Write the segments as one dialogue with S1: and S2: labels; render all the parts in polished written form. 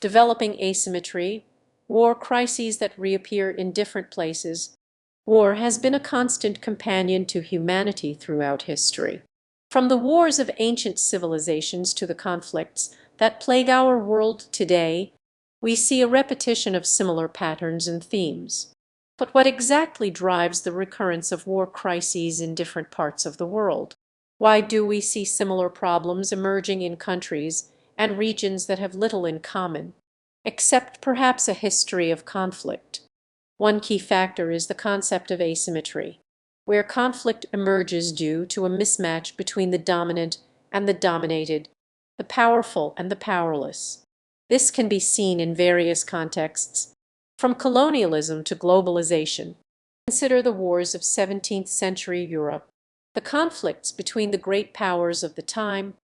S1: developing asymmetry, war crises that reappear in different places. War has been a constant companion to humanity throughout history. From the wars of ancient civilizations to the conflicts that plague our world today, we see a repetition of similar patterns and themes. But what exactly drives the recurrence of war crises in different parts of the world? Why do we see similar problems emerging in countries and regions that have little in common, except perhaps a history of conflict? One key factor is the concept of asymmetry, where conflict emerges due to a mismatch between the dominant and the dominated, the powerful and the powerless. This can be seen in various contexts, from colonialism to globalization. Consider the wars of 17th century Europe. The conflicts between the great powers of the time,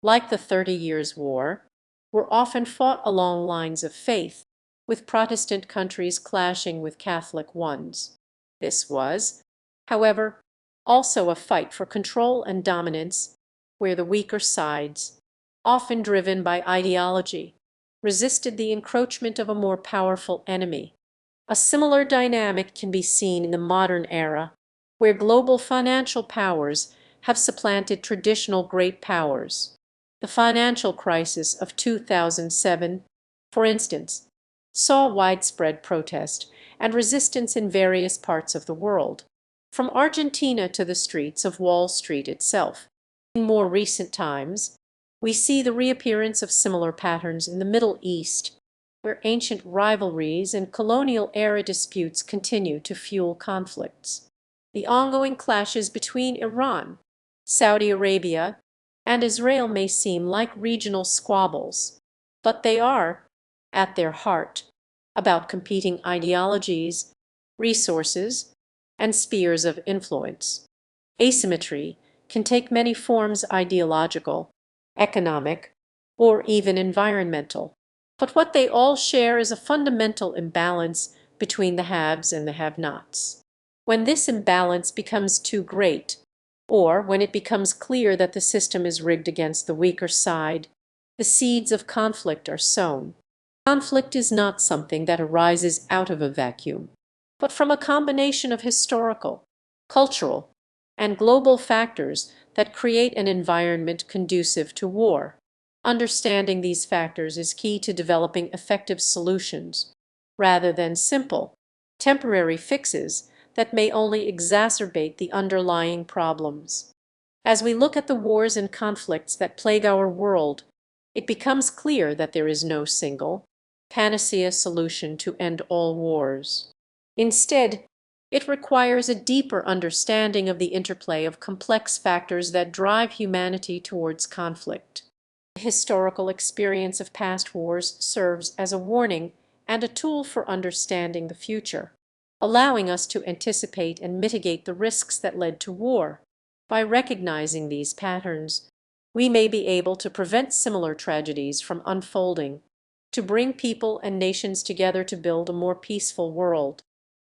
S1: like the 30 Years' War, were often fought along lines of faith, with Protestant countries clashing with Catholic ones. This was, however, also a fight for control and dominance, where the weaker sides, often driven by ideology, resisted the encroachment of a more powerful enemy. A similar dynamic can be seen in the modern era, where global financial powers have supplanted traditional great powers. The financial crisis of 2007, for instance, saw widespread protest and resistance in various parts of the world, from Argentina to the streets of Wall Street itself. In more recent times, we see the reappearance of similar patterns in the Middle East, where ancient rivalries and colonial-era disputes continue to fuel conflicts. The ongoing clashes between Iran, Saudi Arabia, and Israel may seem like regional squabbles, but they are, at their heart, about competing ideologies, resources, and spheres of influence. Asymmetry can take many forms: ideological, economic, or even environmental. But what they all share is a fundamental imbalance between the haves and the have-nots. When this imbalance becomes too great, or when it becomes clear that the system is rigged against the weaker side, the seeds of conflict are sown. Conflict is not something that arises out of a vacuum, but from a combination of historical, cultural, and global factors that create an environment conducive to war. Understanding these factors is key to developing effective solutions, rather than simple, temporary fixes that may only exacerbate the underlying problems. As we look at the wars and conflicts that plague our world, it becomes clear that there is no single, panacea solution to end all wars. Instead, it requires a deeper understanding of the interplay of complex factors that drive humanity towards conflict. The historical experience of past wars serves as a warning and a tool for understanding the future, allowing us to anticipate and mitigate the risks that led to war. By recognizing these patterns, we may be able to prevent similar tragedies from unfolding, to bring people and nations together to build a more peaceful world.